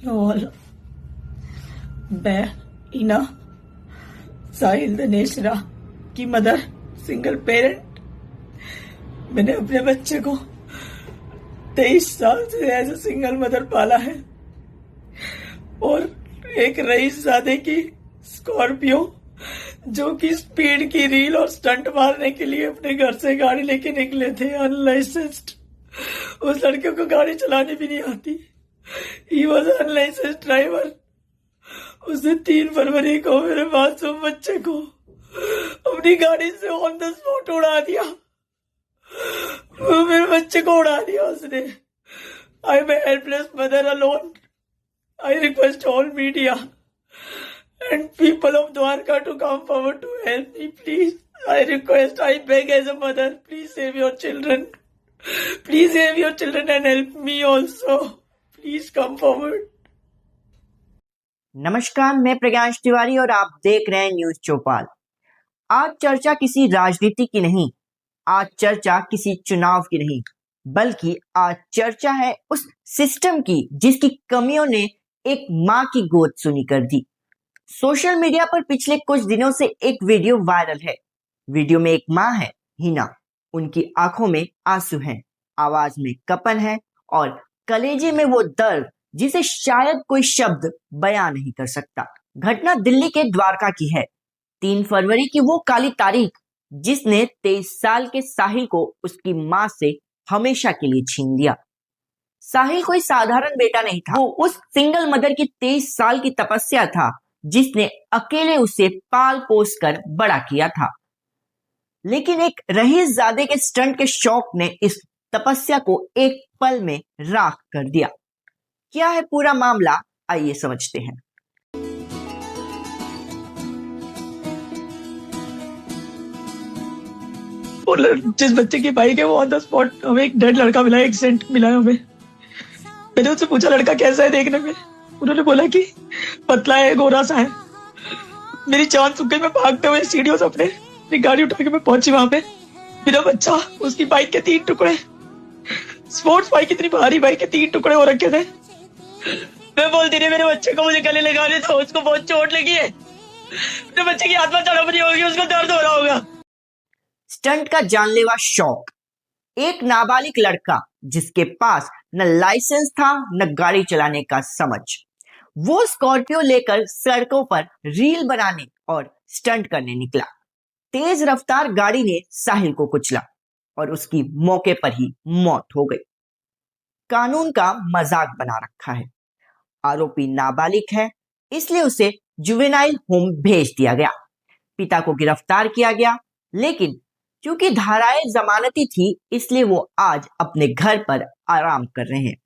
All. मैं ईना साहिल दिनेशरा की mother, single parent. मैंने अपने बच्चे को 23 साल से एज ए सिंगल मदर पाला है और एक रईसजादे की स्कॉर्पियो जो कि स्पीड की रील और स्टंट मारने के लिए अपने घर से गाड़ी लेके निकले थे अनलाइसेंस्ड। उस लड़के को गाड़ी चलानी भी नहीं आती। He was unlicensed driver. उसने 3 फरवरी को मेरे मासूम बच्चे को अपनी गाड़ी से ऑन द स्पॉट उड़ा दिया। वो मेरे बच्चे को उड़ा दिया उसने। I am a helpless mother alone. I request all media and people of Dwarka to come forward to help me, please. I request, I beg as a mother, please save your children. Please save your children and help me also. Please come forward. नमस्कार, मैं प्रज्ञांश तिवारी और आप देख रहे हैं news चौपाल। आज चर्चा किसी राजनीति की नहीं, आज चर्चा किसी चुनाव की नहीं, बल्कि आज चर्चा है उस सिस्टम की जिसकी कमियों ने एक माँ की गोद सुनी कर दी। सोशल मीडिया पर पिछले कुछ दिनों से एक वीडियो वायरल है। वीडियो में एक माँ है, हिना। उनकी आंखों में आंसू हैं, आवाज में कंपन है और कलेजे में वो दर्द जिसे शायद कोई शब्द बयां नहीं कर सकता। घटना दिल्ली के द्वारका की है। 3 फरवरी की वो काली तारीख जिसने 23 साल के साहिल को उसकी माँ से हमेशा के लिए छीन लिया। साहिल कोई साधारण बेटा नहीं था, वो उस सिंगल मदर की 23 साल की तपस्या था जिसने अकेले उसे पाल पोस कर बड़ा किया था। लेकिन एक रईसजादे के स्टंट के शौक ने इस तपस्या को एक पल में राख कर दिया। क्या है पूरा मामला, आइए समझते हैं। जिस बच्चे की बाइक है वो ऑन द स्पॉट, हमें एक डेड लड़का मिला, एक्सीडेंट मिला है हमें। मैंने उससे पूछा लड़का कैसा है देखने में। उन्होंने बोला कि पतला है, गोरा सा है। मेरी जान सुख गई। मैं भागते हुए सीढ़ियों से अपनी गाड़ी उठा के मैं पहुंची वहां पे। मेरा बच्चा, उसकी बाइक के 3 टुकड़े, स्पोर्ट्स बाइक, इतनी भारी बाइक के 3 टुकड़े हो रखे थे। मैं बोलती रही मेरे बच्चे को मुझे गले लगाने था, उसको बहुत चोट लगी है। मेरे बच्चे की आत्मा तड़प रही होगी, उसको दर्द हो रहा होगा। स्टंट का जानलेवा शौक। एक नाबालिग लड़का जिसके पास न लाइसेंस था न गाड़ी चलाने का समझ, वो स्कॉर्पियो लेकर सड़कों पर रील बनाने और स्टंट करने निकला। तेज रफ्तार गाड़ी ने साहिल को कुचला और उसकी मौके पर ही मौत हो गई। कानून का मजाक बना रखा है। आरोपी नाबालिग है, इसलिए उसे जुवेनाइल होम भेज दिया गया। पिता को गिरफ्तार किया गया, लेकिन क्योंकि धाराएं जमानती थी इसलिए वो आज अपने घर पर आराम कर रहे हैं।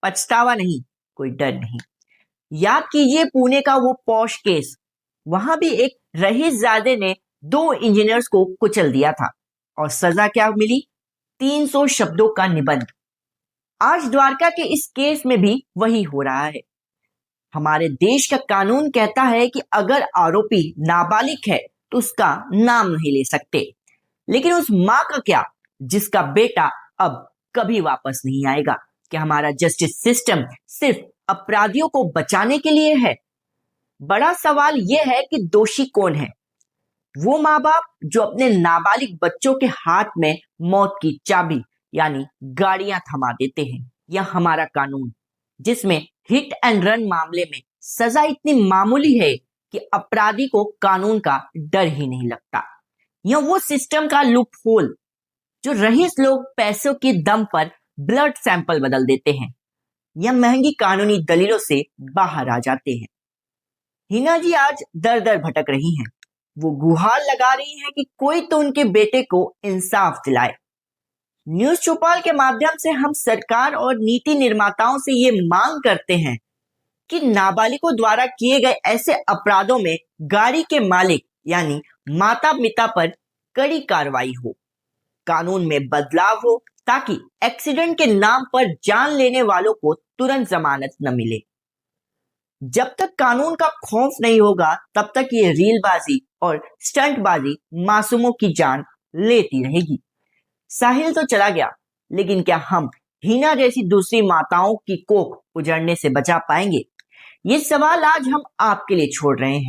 पछतावा नहीं, कोई डर नहीं। याद कीजिए पुणे का वो पॉश केस। वहां भी एक रईसजादे ने 2 इंजीनियर्स को कुचल दिया था और सजा क्या मिली? 300 शब्दों का निबंध। आज द्वारका के इस केस में भी वही हो रहा है। हमारे देश का कानून कहता है कि अगर आरोपी नाबालिग है तो उसका नाम नहीं ले सकते, लेकिन उस माँ का क्या जिसका बेटा अब कभी वापस नहीं आएगा? क्या हमारा जस्टिस सिस्टम सिर्फ अपराधियों को बचाने के लिए है? बड़ा सवाल यह है कि दोषी कौन है? वो माँ बाप जो अपने नाबालिग बच्चों के हाथ में मौत की चाबी यानी गाड़ियां थमा देते हैं, या हमारा कानून जिसमें हिट एंड रन मामले में सजा इतनी मामूली है कि अपराधी को कानून का डर ही नहीं लगता? या वो सिस्टम का लूप होल जो रईस लोग पैसों के दम पर ब्लड सैंपल बदल देते हैं या महंगी कानूनी दलीलों से बाहर आ जाते हैं? हिना जी आज दर दर भटक रही हैं। वो गुहार लगा रही हैं कि कोई तो उनके बेटे को इंसाफ दिलाए। न्यूज चौपाल के माध्यम से हम सरकार और नीति निर्माताओं से ये मांग करते हैं कि नाबालिगों द्वारा किए गए ऐसे अपराधों में गाड़ी के मालिक यानी माता पिता पर कड़ी कार्रवाई हो, कानून में बदलाव हो ताकि एक्सीडेंट के नाम पर जान लेने वालों को तुरंत जमानत न मिले। जब तक कानून का खौफ नहीं होगा तब तक ये रीलबाजी और स्टंटबाजी मासूमों की जान लेती रहेगी। साहिल तो चला गया, लेकिन क्या हम हिना जैसी दूसरी माताओं की कोख उजड़ने से बचा पाएंगे? ये सवाल आज हम आपके लिए छोड़ रहे हैं।